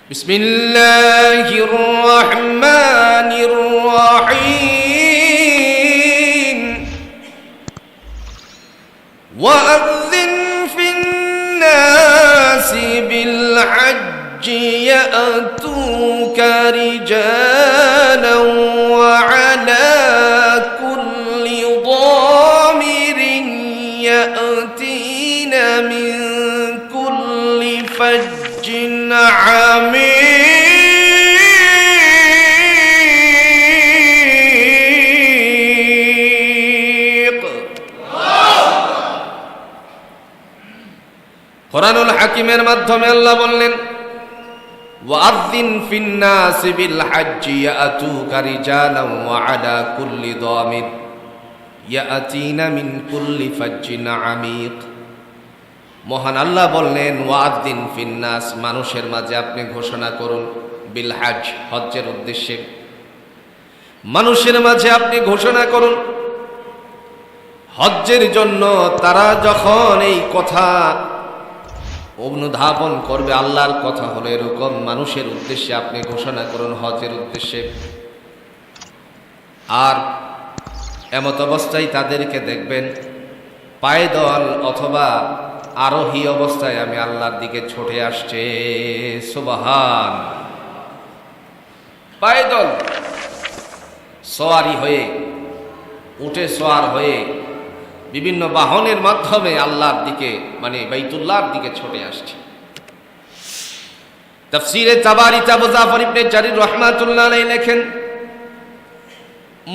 বিসমিল্লাহির রহমানির রহিম। ওয়াযিন ফিন-নাসি বিল-হাজ্জি ইয়াতুকা রিজালান ওয়া আলা কুল্লি দামিরিন ইয়াতিনা মিন কুল্লি ফাজ্জিন আমিক। কুরআনুল হাকিমের মাধ্যমে আল্লাহ বললেন, ওয়াযিন ফিন-নাসি বিল-হাজ্জি ইয়াতুকা রিজালান ওয়া আলা কুল্লি দামির ইয়াতিনা মিন কুল্লি ফাজ্জিন আমিক। মহান আল্লাহ বললেন, ওয়াযিন ফিন-নাস, মানুষের মাঝে আপনি ঘোষণা করুন, বিল হজ, হজ্জের উদ্দেশ্যে মানুষের মাঝে আপনি ঘোষণা করুন হজ্জের জন্য। তারা যখন এই কথা অনুধাবন করবে, আল্লাহর কথা হলো এরকম, মানুষের উদ্দেশ্যে আপনি ঘোষণা করুন হজ্জের উদ্দেশ্যে। আর এমত অবস্থায় তাদেরকে দেখবেন পায়দল অথবা আরোহী অবস্থায় আমি আল্লাহর দিকে ছুটে আসছে। সুবহান। পায়দল সওয়ারি হয়ে, উঠে সওয়ার হয়ে, বিভিন্ন বাহনের মাধ্যমে আল্লাহর দিকে, মানে বাইতুল্লাহর দিকে ছুটে আসছে। তাফসীরে তাবারী আবু জাফর ইবনে জারীর রাহমাতুল্লাহ আলাইহি লেখেন,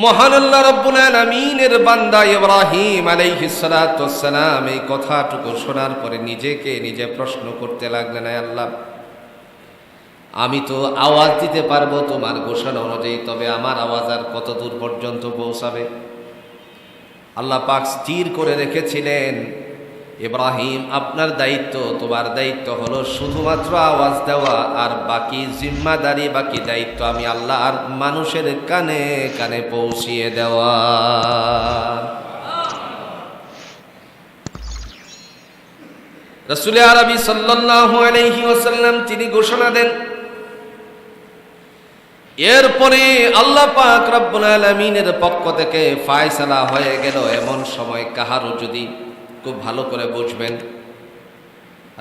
মহান আল্লাহ রাব্বুল আলামিনের বান্দা ইব্রাহিম আলাইহিস সালাতু ওয়াস সালাম এই কথাটুকু শোনার পরে নিজেকে নিজে প্রশ্ন করতে লাগলেন, আয় আল্লাহ, আমি তো আওয়াজ দিতে পারবো তোমার ঘোষণা অনুযায়ী, তবে আমার আওয়াজ আর কত দূর পর্যন্ত পৌঁছাবে? আল্লাহ পাক স্থির করে রেখেছিলেন, ইব্রাহিম, আপনার দায়িত্ব, তোমার দায়িত্ব হলো শুধুমাত্র আওয়াজ দেওয়া, আর বাকি জিম্মাদারি, বাকি দায়িত্ব আমি আল্লাহ আর মানুষের কানে কানে পৌঁছিয়ে দেওয়া। রাসূল আরবি সাল্লাল্লাহু আলাইহি ওয়াসাল্লাম তিনি ঘোষণা দেন। এরপরে আল্লাহ পাক রব্বুল আলামিনের পক্ষ থেকে ফয়সালা হয়ে গেল। এমন সময় কাহারও যদি, খুব ভালো করে বুঝবেন,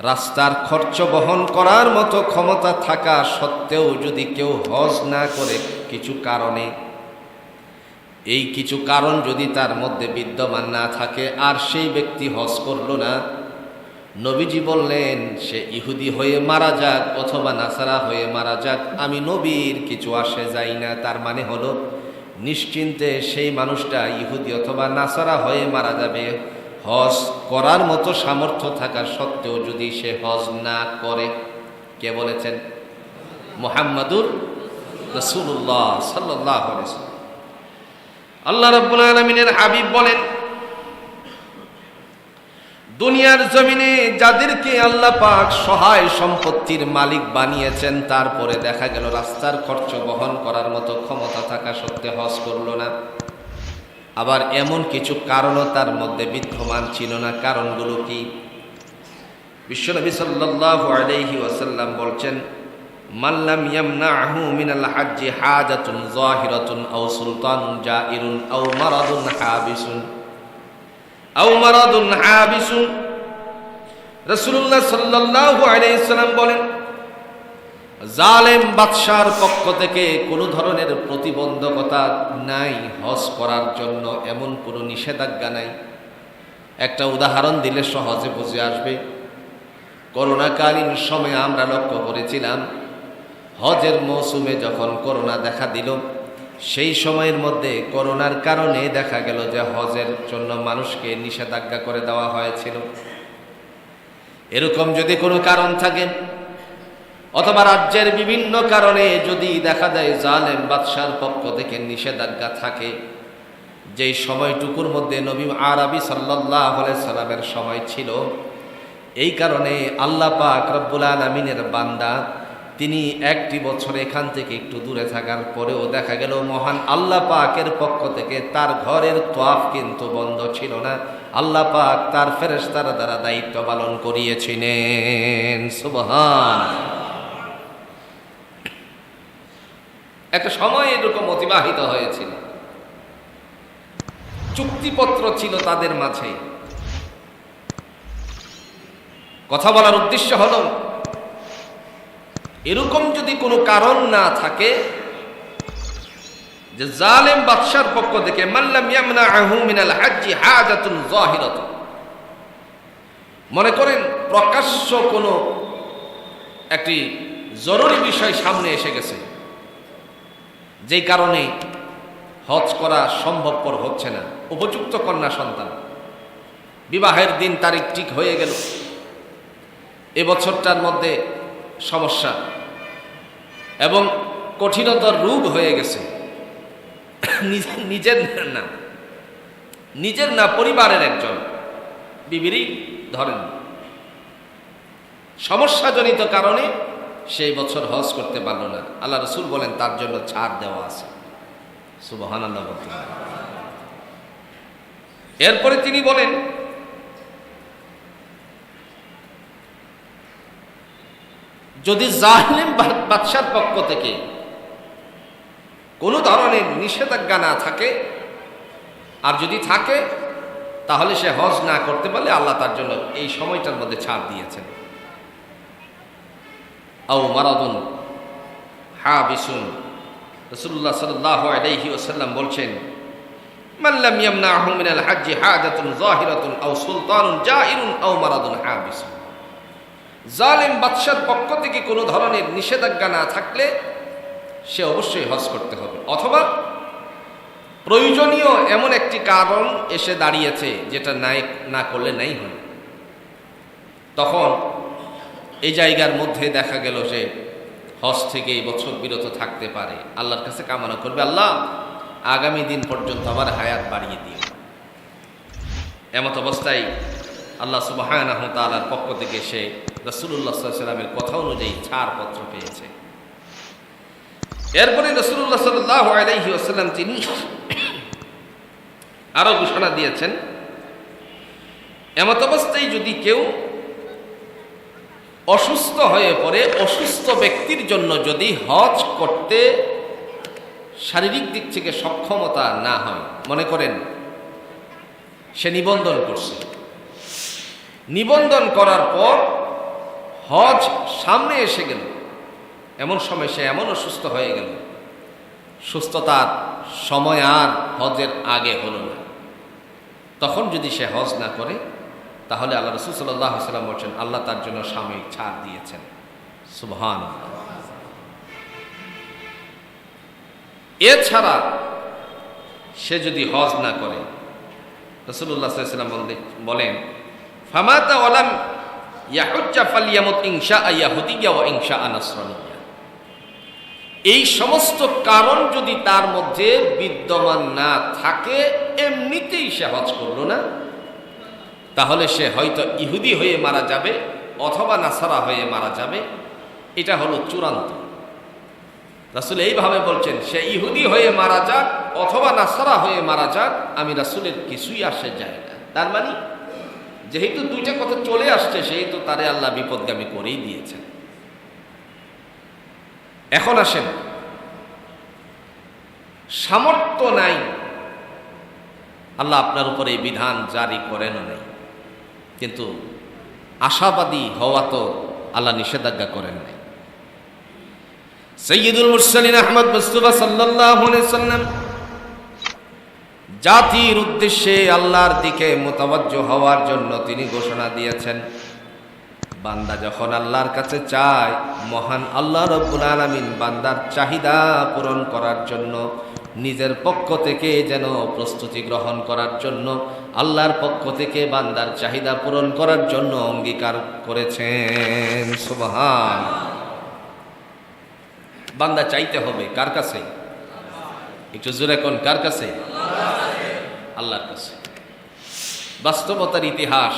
রাস্তার খরচ বহন করার মতো ক্ষমতা থাকা সত্ত্বেও যদি কেউ হজ না করে কিছু কারণে, এই কিছু কারণ যদি তার মধ্যে বিদ্যমান না থাকে, আর সেই ব্যক্তি হজ করল না, নবীজি বললেন সে ইহুদি হয়ে মারা যাক অথবা নাসারা হয়ে মারা যাক, আমি নবীর কিছু আসে যাই না। তার মানে হলো নিশ্চিন্তে সেই মানুষটা ইহুদি অথবা নাসারা হয়ে মারা যাবে, হজ করার মতো সামর্থ্য থাকা সত্ত্বেও যদি সে হজ না করে। কে বলেছেন? মুহাম্মাদুর রাসূলুল্লাহ সাল্লাল্লাহু আলাইহি ওয়াসাল্লাম। আল্লাহ রাব্বুল আলামিনের হাবিব বলেন, দুনিয়ার জমিনে যাদেরকে আল্লাহ পাক সহায় সম্পত্তির মালিক বানিয়েছেন, তারপরে দেখা গেল রাস্তার খরচ বহন করার মতো ক্ষমতা থাকা সত্ত্বেও হজ করল না। আবার এমন কিছু কারণও তার মধ্যে বিদ্যমান ছিল না। কারণগুলো কি? বিশ্বনবী সাল্লাল্লাহু আলাইহি ওয়াসাল্লাম বলছেন, মান লাম ইয়ামনাহু মিনাল হাজ্জি হাজাতুন যাহিরাতুন আও সুলতানুন জাইরুন আও মারাদুন হাবিসুন আও মারাদুন হাবিসুন। রাসূলুল্লাহ সাল্লাল্লাহু আলাইহি ওয়াসাল্লাম বলেন, জালেম বাদশার পক্ষ থেকে কোনো ধরনের প্রতিবন্ধকতা নাই হজ করার জন্য, এমন কোনো নিষেধাজ্ঞা নাই। একটা উদাহরণ দিলে সহজে বুঝে আসবে। করোনাকালীন সময়ে আমরা লক্ষ্য করেছিলাম, হজের মৌসুমে যখন করোনা দেখা দিল, সেই সময়ের মধ্যে করোনার কারণে দেখা গেল যে হজের জন্য মানুষকে নিষেধাজ্ঞা করে দেওয়া হয়েছিল। এরকম যদি কোনো কারণ থাকে, অথবা রাজ্যের বিভিন্ন কারণে যদি দেখা যায় জালেম বাদশার পক্ষ থেকে নিষেধাজ্ঞা থাকে, যেই সময়টুকুর মধ্যে নবী আরবি সাল্লাল্লাহু আলাইহি সাল্লামের সময় ছিল, এই কারণে আল্লাহ পাক রব্বুল আলামিনের বান্দা তিনি একটি বছর এখান থেকে একটু দূরে থাকার পরেও দেখা গেল মহান আল্লাহ পাকের পক্ষ থেকে তার ঘরের তওয়াফ কিন্তু বন্ধ ছিল না। আল্লাহ পাক তার ফেরেশতার দ্বারা দায়িত্ব পালন করিয়েছিলেন। সুবহান। একটা সময় এরকম অতিবাহিত হয়েছিল, চুক্তিপত্র ছিল তাদের মাঝে। কথা বলার উদ্দেশ্য হলো, এরকম যদি কোনো কারণ না থাকে যে জালেম বাদশার পক্ষ থেকে মাল্লাম ইয়ামনাহু মিনাল হাজ্জি হাজাতুন যাহিরাতুন, মনে করেন প্রকাশ্য কোনো একটি জরুরি বিষয় সামনে এসে গেছে, যেই কারণে হজ করা সম্ভবপর হচ্ছে না, উপযুক্ত কন্যা সন্তান, বিবাহের দিন তারিখ ঠিক হয়ে গেল, এবছরটার মধ্যে সমস্যা এবং কঠিনতর রোগ হয়ে গেছে, নিজের না পরিবারের একজন বিবিরই ধরেন সমস্যাজনিত কারণে সেই বছর হজ করতে পারল না, আল্লাহ রাসূল বলেন তার জন্য ছাড় দেওয়া আছে। সুবহানাল্লাহ। এরপরে তিনি বলেন, যদি জালিম বাদশার পক্ষ থেকে কোনো ধরনের নিষেধাজ্ঞা না থাকে, আর যদি থাকে তাহলে সে হজ না করতে পারলে আল্লাহ তার জন্য এই সময়টার মধ্যে ছাড় দিয়েছেন। আও মারাদুন হাবিসুন, রাসূলুল্লাহ সাল্লাল্লাহু আলাইহি ওয়াসাল্লাম বলছেন, মান লাম ইয়ামনাহু মিনাল হাজ্জি হাজাতুন যাহিরাতুন আও সুলতানুন জাইরুন আও মারাদুন হাবিসুন, জালিম বাদশার পক্ষ থেকে কোনো ধরনের নিষেধাজ্ঞা না থাকলে সে অবশ্যই হজ করতে হবে, অথবা প্রয়োজনীয় এমন একটি কারণ এসে দাঁড়িয়েছে যেটা না করলে নাই হয়, তখন এই জায়গার মধ্যে দেখা গেল যে হজ থেকে এই বছর বিরত থাকতে পারে, আল্লাহর কাছে কামনা করবে, আল্লাহ আগামী দিন পর্যন্ত আমার হায়াত বাড়িয়ে দিও। এমত অবস্থায় আল্লাহ সুবহানাহু ওয়া তাআলার পক্ষ থেকে সে রাসূলুল্লাহ সাল্লাল্লাহু আলাইহি ওয়াসাল্লামের কথা অনুযায়ী ছাড়পত্র পেয়েছে। এরপরে রাসূলুল্লাহ সাল্লাল্লাহু আলাইহি ওয়াসাল্লাম তিনি আরো ঘোষণা দিয়েছেন, এমত অবস্থায় যদি কেউ অসুস্থ হয়ে পড়ে, অসুস্থ ব্যক্তির জন্য যদি হজ করতে শারীরিক দিক থেকে সক্ষমতা না হয়, মনে করেন সে নিবন্ধন করছে, নিবন্ধন করার পর হজ সামনে এসে গেল, এমন সময় সে এমন অসুস্থ হয়ে গেল, সুস্থতার সময় আর হজের আগে হলো না, তখন যদি সে হজ না করে তাহলে আল্লাহ রাসূল সাল্লাল্লাহু আলাইহি ওয়াসাল্লাম বলেন আল্লাহ তার জন্য সাময়িক ছাড় দিয়েছেন। সুবহানাল্লাহ। এছাড়া সে যদি হজ না করে, রাসূলুল্লাহ সাল্লাল্লাহু আলাইহি ওয়াসাল্লাম বলেন ফামাতা ওয়ালাম ইয়াহুজ্জা ফালইয়ামুত ইনশাআ ইয়াহুদিয়্যা ওয়া ইনশাআ নাসরানিয়্যা, এই সমস্ত কারণ যদি তার মধ্যে বিদ্যমান না থাকে, এমনিতেই সে হজ করলো না, তাহলে সে হয়তো ইহুদি হয়ে মারা যাবে অথবা নাসারা হয়ে মারা যাবে, এটা হলো চূড়ান্ত। রাসূল এইভাবে বলছেন, সে ইহুদি হয়ে মারা যাক অথবা নাসারা হয়ে মারা যাক, আমি রাসূলের কিছুই আসে যায় না। তার মানে যেহেতু দুইটা কথা চলে আসছে, সেহেতু তারে আল্লাহ বিপদগামী করেই দিয়েছেন। এখন আসেন, সামর্থ্য নাই, আল্লাহ আপনার উপরে এই বিধান জারি করেনও নাই, কিন্তু আশাবাদী হওয়া তো আল্লাহ নিষেধাজ্ঞা করেন নাই। সাইয়্যিদুল মুরসালিন আহমদ মুস্তাফা সাল্লাল্লাহু আলাইহি ওয়াসাল্লাম জাতির উদ্দেশ্যে আল্লাহর দিকে মুতাওয়াজ্জহ হওয়ার জন্য তিনি ঘোষণা দিয়েছেন, বান্দা যখন আল্লাহর কাছে চায়, মহান আল্লাহ রাব্বুল আলামিন বান্দার চাহিদা পূরণ করার জন্য নিজের পক্ষ থেকে যেন প্রস্তুতি গ্রহণ করার জন্য, আল্লাহর পক্ষ থেকে বান্দার চাহিদা পূরণ করার জন্য অঙ্গীকার করেছেন। সুবহান। বান্দা চাইতে হবে কার কাছে? একটু জোরে কোন, কার কাছে? আল্লাহর কাছে। বাস্তবতার ইতিহাস,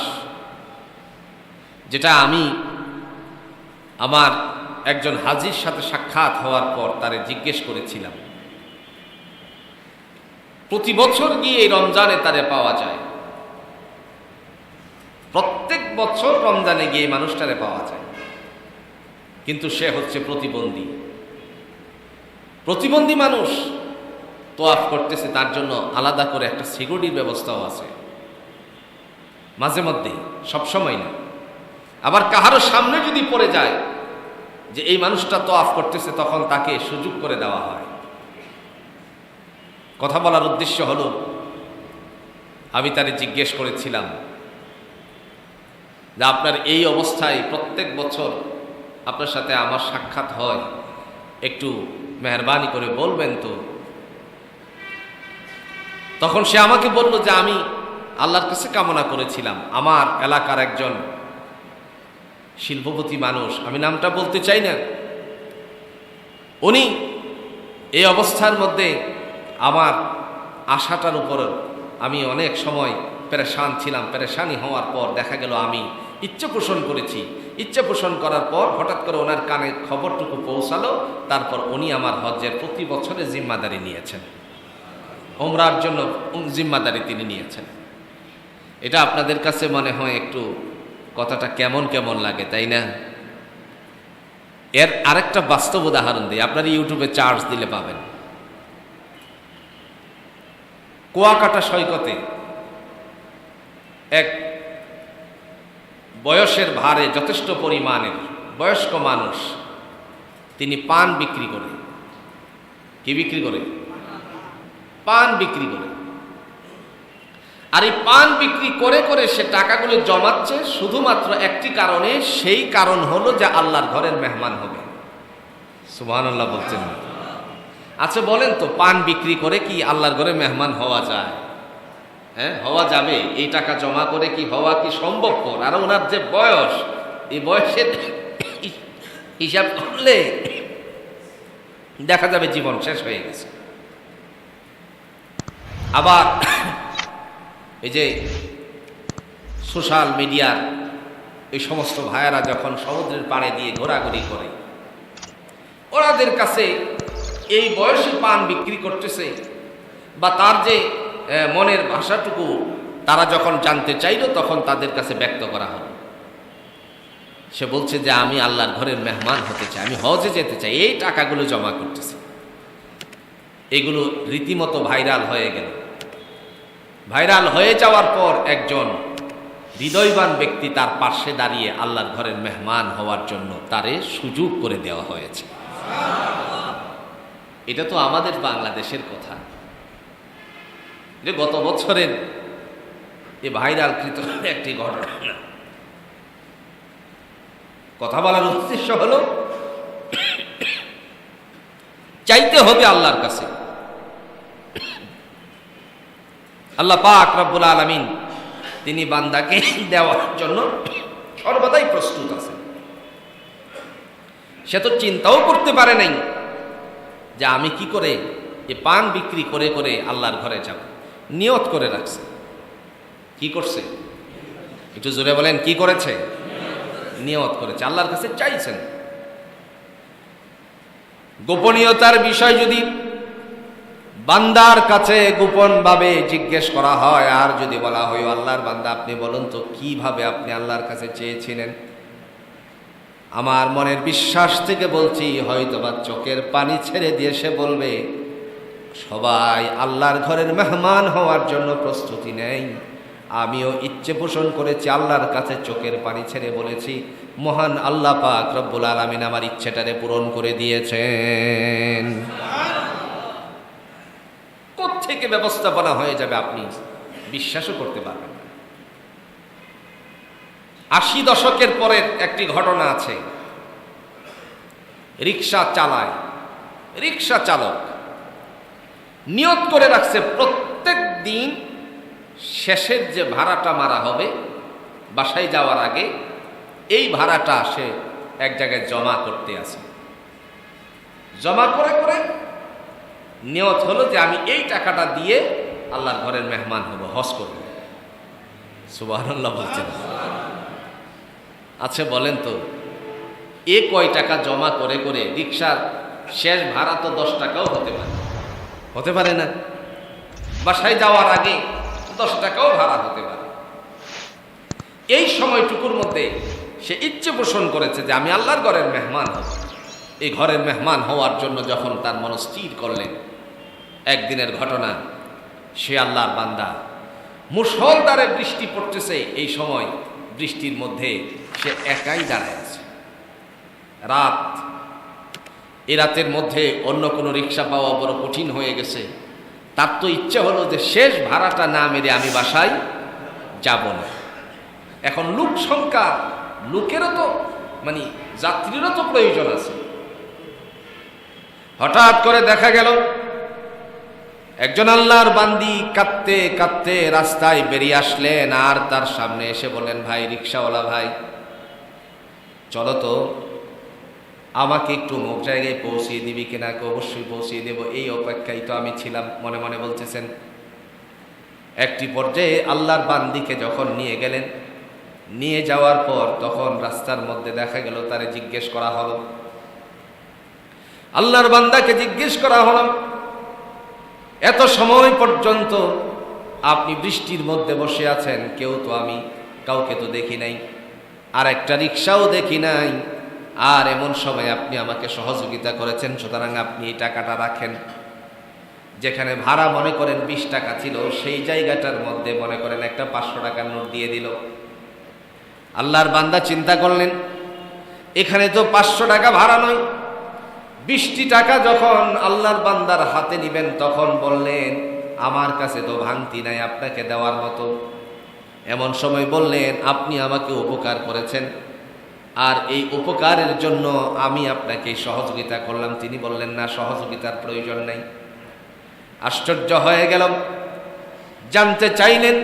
যেটা আমি আমার একজন হাজীর সাথে সাক্ষাৎ হওয়ার পর তারে জিজ্ঞেস করেছিলাম, প্রতি বছর গিয়ে এই রমজানে তারে পাওয়া যায়, প্রত্যেক বছর রমজানে গিয়ে মানুষটারে পাওয়া যায়, কিন্তু সে হচ্ছে প্রতিবন্ধী। প্রতিবন্ধী মানুষ তোয়াফ করতেছে, তার জন্য আলাদা করে একটা সিকিউরিটির ব্যবস্থাও আছে, মাঝে মধ্যে, সবসময় না। আবার কাহারও সামনে যদি পড়ে যায় যে এই মানুষটা তোয়াফ করতেছে, তখন তাকে সুযোগ করে দেওয়া হয়। কথা বলার উদ্দেশ্য হলো, আমি তারে জিজ্ঞেস করেছিলাম যে আপনার এই অবস্থায় প্রত্যেক বছর আপনার সাথে আমার সাক্ষাৎ হয়, একটু মেহরবানি করে বলবেন তো। তখন সে আমাকে বলল যে আমি আল্লাহর কাছে কামনা করেছিলাম, আমার এলাকার একজন শিল্পপতি মানুষ, আমি নামটা বলতে চাই না, উনি এই অবস্থার মধ্যে আমার আশাটার উপর আমি অনেক সময় পেরেশান ছিলাম। পেরেশানি হওয়ার পর দেখা গেল আমি ইচ্ছা পোষণ করেছি। ইচ্ছা পোষণ করার পর হঠাৎ করে ওনার কানে খবরটুকু পৌঁছালো, তারপর উনি আমার হজ্জের প্রতি বছরে জিম্মাদারি নিয়েছেন, ওমরার জন্য জিম্মাদারি তিনি নিয়েছেন। এটা আপনাদের কাছে মনে হয় একটু কথাটা কেমন কেমন লাগে, তাই না? এর আরেকটা বাস্তব উদাহরণ দিই, আপনারা ইউটিউবে চার্জ দিলে পাবেন। কুয়াকাটা সৈকতে এক বয়সের ভারে যথেষ্ট পরিমাণের বয়স্ক মানুষ, তিনি পান বিক্রি করে, কি বিক্রি করে? পান বিক্রি করে। আর এই পান বিক্রি করে করে সে টাকাগুলো জমাচ্ছে শুধুমাত্র একটি কারণে, সেই কারণ হলো যে আল্লাহর ঘরের মেহমান হবে। সুবহানাল্লাহ বলছেন। আচ্ছা বলেন তো, পান বিক্রি করে কি আল্লাহর ঘরে মেহমান হওয়া যায়? হ্যাঁ, হওয়া যাবে? এই টাকা জমা করে কি হওয়া কি সম্ভবপর? আর ওনার যে বয়স, এই বয়সের হিসাব করলে দেখা যাবে জীবন শেষ হয়ে গেছে। আবার এই যে সোশ্যাল মিডিয়ার এই সমস্ত ভাইয়েরা যখন সমুদ্রের পাড়ে দিয়ে ঘোরাঘুরি করে, ওনাদের কাছে এই বয়সে পান বিক্রি করতেছে বা তার যে মনের ভাষাটুকু তারা যখন জানতে চাইল, তখন তাদের কাছে ব্যক্ত করা হলো। সে বলছে যে আমি আল্লাহর ঘরের মেহমান হতে চাই, আমি হজে যেতে চাই, এই টাকাগুলো জমা করতেছে। এগুলো রীতিমতো ভাইরাল হয়ে গেল। ভাইরাল হয়ে যাওয়ার পর একজন হৃদয়বান ব্যক্তি তার পাশে দাঁড়িয়ে আল্লাহর ঘরের মেহমান হওয়ার জন্য তারে সুযোগ করে দেওয়া হয়েছে। এটা তো আমাদের বাংলাদেশের কথা। যে গত বছরের এই ভাইরালকৃত একটি ঘটনা। কথা বলার উদ্দেশ্য হলো, চাইতে হবে আল্লাহর কাছে। আল্লাহ পাক রব্বুল আলামিন তিনি বান্দাকে দেওয়ার জন্য সর্বদাই প্রস্তুত আছেন। সে তো চিন্তাও করতে পারে নাই যে আমি কি করে এই পান বিক্রি করে করে আল্লাহর ঘরে যাব। নিয়ত করে রাখছে। কি করছে? একটু জোরে বলেন, কি করেছে? নিয়ত করেছে, আল্লাহর কাছে চাইছেন। গোপনীয়তার বিষয় যদি বান্দার কাছে গোপনভাবে জিজ্ঞেস করা হয়, আর যদি বলা হয় আল্লাহর বান্দা আপনি বলুন তো কিভাবে আপনি আল্লাহর কাছে চেয়েছিলেন, আমার মনের বিশ্বাস থেকে বলছি হয়তোবা চোখের পানি ছেড়ে দিয়ে সে বলবে সবাই আল্লাহর ঘরের মেহমান হওয়ার জন্য প্রস্তুতি নেই, আমিও ইচ্ছে পোষণ করেছি, আল্লাহর কাছে চোখের পানি ছেড়ে বলেছি মহান আল্লাহ পাক রব্বুল আলামিন আমার ইচ্ছেটারে পূরণ করে দিয়েছেন। কোত্থেকে ব্যবস্থাপনা হয়ে যাবে আপনি বিশ্বাসও করতে পারবেন না। 80 দশকের পরের একটি ঘটনা আছে। রিক্সা চালায়, রিক্সা চালক নিয়ত করে রাখছে প্রত্যেক দিন শেষের যে ভাড়াটা মারা হবে বাসায় যাওয়ার আগে, এই ভাড়াটা সে এক জায়গায় জমা করতে আসে। জমা করে করে নিয়ত হলো যে আমি এই টাকাটা দিয়ে আল্লাহর ঘরের মেহমান হব, হজ করব। সুবহানাল্লাহ বলছেন। আচ্ছা বলেন তো, এ কয় টাকা জমা করে করে রিক্সার শেষ ভাড়া তো 10 টাকাও হতে পারে, হতে পারে না? বাসায় যাওয়ার আগে 10 টাকাও ভাড়া হতে পারে। এই সময়টুকুর মধ্যে সে ইচ্ছে পোষণ করেছে যে আমি আল্লাহর ঘরের মেহমান হব। এই ঘরের মেহমান হওয়ার জন্য যখন তার মনস্থির করলেন, একদিনের ঘটনা, সে আল্লাহর বান্দা, মুষলধারে বৃষ্টি পড়তেছে, এই সময় বৃষ্টির মধ্যে সে একাই দাঁড়ায় আছে। রাত, এই রাতের মধ্যে অন্য কোনো রিক্সা পাওয়া বড় কঠিন হয়ে গেছে। তার তো ইচ্ছে হলো যে শেষ ভাড়াটা না মেরে আমি বাসায় যাব না। এখন লোক সংখ্যা, লোকেরও তো মানে যাত্রীরও তো প্রয়োজন আছে। হঠাৎ করে দেখা গেল একজন আল্লাহর বান্দি কাঁদতে কাঁদতে রাস্তায় বেরিয়ে আসলেন, আর তার সামনে এসে বললেন, ভাই রিক্সাওয়ালা ভাই, চলো তো, আমাকে একটু অমুক জায়গায় পৌঁছিয়ে দিবি কিনা? অবশ্যই পৌঁছিয়ে দেব, এই অপেক্ষায় তো আমি ছিলাম, মনে মনে বলতেছেন। একটি পর্যায়ে আল্লাহর বান্দিকে যখন নিয়ে গেলেন, নিয়ে যাওয়ার পর তখন রাস্তার মধ্যে দেখা গেল তারে জিজ্ঞেস করা হলো, আল্লাহর বান্দাকে জিজ্ঞেস করা হলো, এত সময় পর্যন্ত আপনি বৃষ্টির মধ্যে বসে আছেন, কেউ তো আমি কাউকে তো দেখি নাই, আর একটা রিক্সাও দেখি নাই, আর এমন সময় আপনি আমাকে সহযোগিতা করেছেন, সুতরাং আপনি এই টাকাটা রাখেন। যেখানে ভাড়া মনে করেন 20 টাকা ছিল, সেই জায়গাটার মধ্যে মনে করেন একটা 500 টাকার নোট দিয়ে দিল। আল্লাহর বান্দা চিন্তা করলেন, এখানে তো 500 টাকা ভাড়া নয়। 20টি টাকা যখন আল্লাহর বান্দার হাতে নিবেন, তখন বললেন, আমার কাছে তো ভাঙতি নাই আপনাকে দেওয়ার মতো। এমন সময় বললেন, আপনি আমাকে উপকার করেছেন, আর এই উপকারের জন্য আমি আপনাকে সহযোগিতা করলাম। তিনি বললেন, না, সহযোগিতার প্রয়োজন নাই। আশ্চর্য হয়ে গেল, জানতে চাইলেন,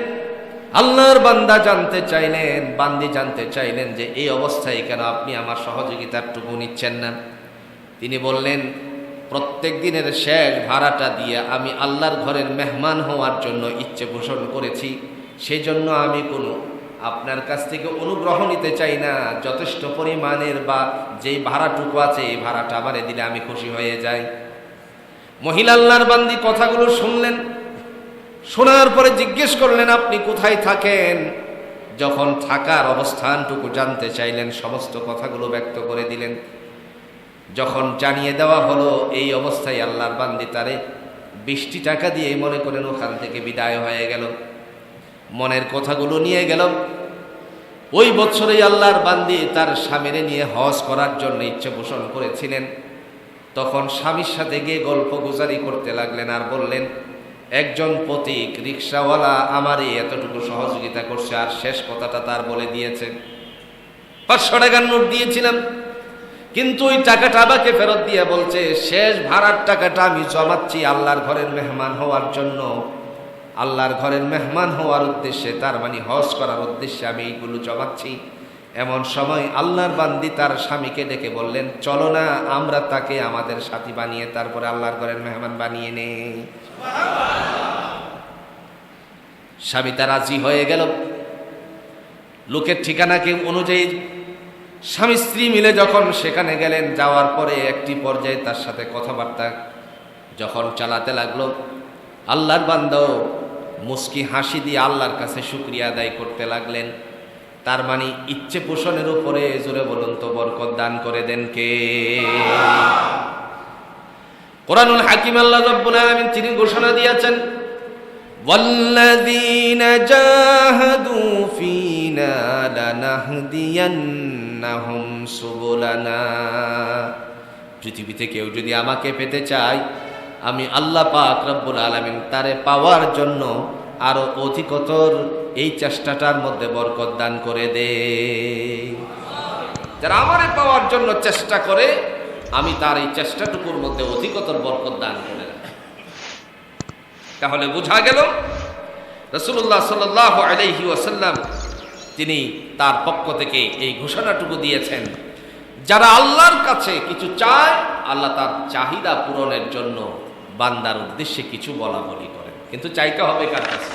আল্লাহর বান্দা জানতে চাইলেন, বান্দি জানতে চাইলেন যে এই অবস্থায় কেন আপনি আমার সহযোগিতারটুকু নিচ্ছেন না? তিনি বললেন, প্রত্যেক দিনের শেষ ভাড়াটা দিয়ে আমি আল্লাহর ঘরের মেহমান হওয়ার জন্য ইচ্ছে পোষণ করেছি, সেজন্য আমি কোনো আপনার কাছ থেকে অনুগ্রহ নিতে চাই না। যথেষ্ট পরিমাণের বা যেই ভাড়াটুকু আছে, এই ভাড়াটা আমারে দিলে আমি খুশি হয়ে যাই। মহিলা আল্লাহর বান্দি কথাগুলো শুনলেন, শোনার পরে জিজ্ঞেস করলেন, আপনি কোথায় থাকেন? যখন থাকার অবস্থানটুকু জানতে চাইলেন, সমস্ত কথাগুলো ব্যক্ত করে দিলেন। যখন জানিয়ে দেওয়া হলো এই অবস্থায়, আল্লাহর বান্দি তারে 20টি টাকা দিয়ে মনে করেন ওখান থেকে বিদায় হয়ে গেল। মনের কথাগুলো নিয়ে গেল। ওই বছরেই আল্লাহর বান্দি তার স্বামীরে নিয়ে হজ করার জন্য ইচ্ছে পোষণ করেছিলেন। তখন স্বামীর সাথে গিয়ে গল্প গুজারি করতে লাগলেন, আর বললেন, একজন পথিক রিক্সাওয়ালা আমারই এতটুকু সহযোগিতা করছে, আর শেষ কথাটা তার বলে দিয়েছে, 500 টাকার নোট দিয়েছিলাম, কিন্তু ওই টাকাটা আমাকে ফেরত দিয়ে বলছে, শেষ ভাড়ার টাকাটা আমি জমাচ্ছি আল্লাহর ঘরের মেহমান হওয়ার জন্য, আল্লাহর ঘরের মেহমান হওয়ার উদ্দেশ্যে, তার মানে হজ করার উদ্দেশ্যে আমি এইগুলো জমাচ্ছি। এমন সময় আল্লাহর বান্দি তার স্বামীকে ডেকে বললেন, চলো না, আমরা তাকে আমাদের সাথী বানিয়ে তারপরে আল্লাহর ঘরের মেহমান বানিয়ে নেই। স্বামী তার রাজি হয়ে গেল। লোকের ঠিকানাকে অনুযায়ী স্বামী স্ত্রী মিলে যখন সেখানে গেলেন, যাওয়ার পরে একটি পর্যায়ে তার সাথে কথাবার্তা যখন চালাতে লাগলো, আল্লাহর বান্দাও মুস্কি হাসি দিয়ে আল্লাহর কাছে শুকরিয়া আদায় করতে লাগলেন। তার মানে ইচ্ছে পোষণের উপরে, জোরে বলুন তো, বরকত দান করে দেন কে? কোরআনুল হাকিম আল্লাহ রাব্বুল আলামিন তিনি ঘোষণা দিয়েছেন, ওয়াল্লাযীনা জাহাদু ফীনা লানাহদিয়ান্নাহুম সুবুলানা। পৃথিবীতে কেউ যদি আমাকে পেতে চায়, আমি আল্লাহ পাক রব্বুল আলামিন তারে পাওয়ার জন্য আরো অধিকতর এই চেষ্টাটার মধ্যে বরকত দান করে দে। যারা আমারে পাওয়ার জন্য চেষ্টা করে, আমি তার এই চেষ্টাটুকুর মধ্যে অধিকতর বরকত দান করে দেব। তাহলে বোঝা গেল রাসূলুল্লাহ সাল্লাল্লাহু আলাইহি ওয়াসাল্লাম তিনি তার পক্ষ থেকে এই ঘোষণাটুকু দিয়েছেন, যারা আল্লাহর কাছে কিছু চায়, আল্লাহ তার চাহিদা পূরণের জন্য বান্দার উদ্দেশ্যে কিছু বলা বলি করেন, কিন্তু চাইতে হবে কার কাছে?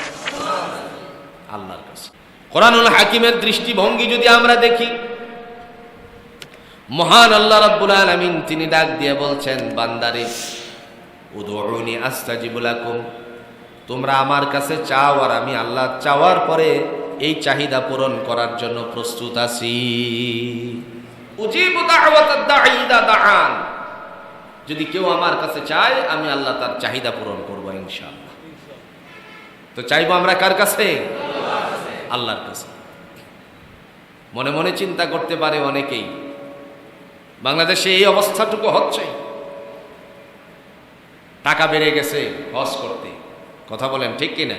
আল্লাহর কাছে। কোরআনুল হাকিমের দৃষ্টিভঙ্গি যদি আমরা দেখি, মহান আল্লাহ রাব্বুল আলামিন তিনি ডাক দিয়ে বলছেন, বান্দারে, উদউনি আস্তাজিবু লাকুম, তোমরা আমার কাছে চাও, আর আমি আল্লাহ চাওয়ার পরে এই চাহিদা পূরণ করার জন্য প্রস্তুত আছি। উজিবু দাওয়াতাদ দাঈ ইযা দাআন, যদি কেউ আমার কাছে চায় আমি আল্লাহ তার চাহিদা পূরণ করব ইনশাআল্লাহ। তো চাইবো আমরা কার কাছে? আল্লাহর কাছে। মনে মনে চিন্তা করতে পারে অনেকেই, বাংলাদেশে এই অবস্থাটুকু হচ্ছে, টাকা বেড়ে গেছে হজ করতে, কথা বলেন ঠিক কিনা?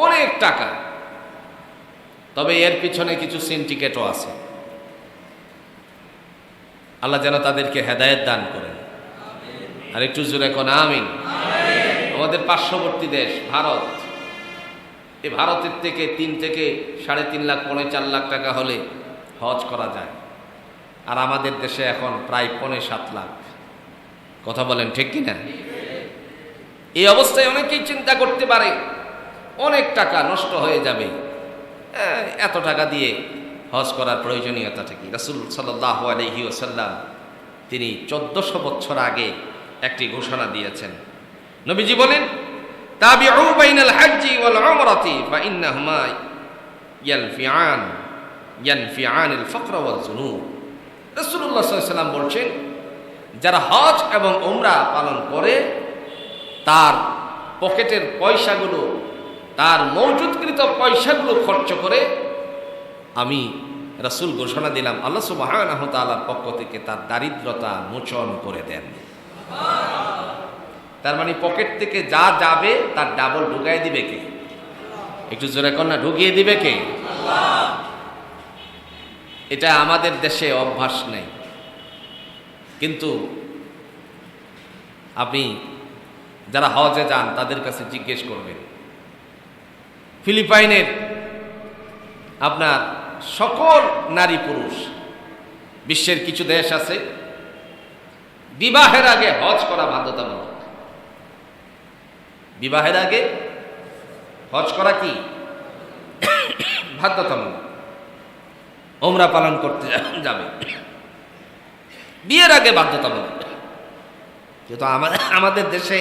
অনেক টাকা। তবে এর পিছনে কিছু সিন্ডিকেটও আছে। আল্লাহ যেন তাদেরকে হেদায়েত দান করেন। আর একটু জোরে কোন আমিন। আমাদের পার্শ্ববর্তী দেশ ভারত, এই ভারতের থেকে 3 থেকে 3.5 লাখ 4.5 লাখ টাকা হলে হজ করা যায়, আর আমাদের দেশে এখন প্রায় 7.5 লাখ, কথা বলেন ঠিক কিনা? এই অবস্থায় অনেকেই চিন্তা করতে পারে অনেক টাকা নষ্ট হয়ে যাবে, এত টাকা দিয়ে হজ করার প্রয়োজনীয়তাটা কি? রাসূল সাল্লাল্লাহু আলাইহি ওয়াসাল্লাম তিনি 1400 বছর আগে একটি ঘোষণা দিয়েছেন। নবীজি বলেন, তাবিউ বাইনাল হাজ্জি ওয়াল উমরাতি ফা ইন্নাহুমা ইয়ানফিআনিল ফাকর ওয়াল যুনুব। রাসূলুল্লাহ সাল্লাল্লাহু আলাইহি ওয়াসাল্লাম বলছেন, যারা হজ এবং উমরা পালন করে তার পকেটের পয়সাগুলো, তার মওজুদকৃত পয়সাগুলো খরচ করে, আমি রাসূল ঘোষণা দিলাম আল্লাহ সুবহানাহু ওয়া তাআলার পক্ষ থেকে তার দারিদ্রতা মোচন করে দেন। তার মানে পকেট থেকে যা যাবে তার ডাবল ঢুকাই দিবে কে? একটু জোরে কর না, ঢুকিয়ে দিবে কে? এটা আমাদের দেশে অভ্যাস নেই, কিন্তু আপনি যারা হজে যান তাদের কাছে জিজ্ঞেস করবেন, ফিলিপাইনের আপনার সকল নারী পুরুষ, বিশ্বের কিছু দেশ আছে বিবাহের আগে হজ করা বাধ্যতামূলক। বিবাহের আগে হজ করা কি বাধ্যতামূলক। উমরা পালন করতে যাবে বিয়ের আগে বাধ্যতামূলক। কিন্তু আমাদের দেশে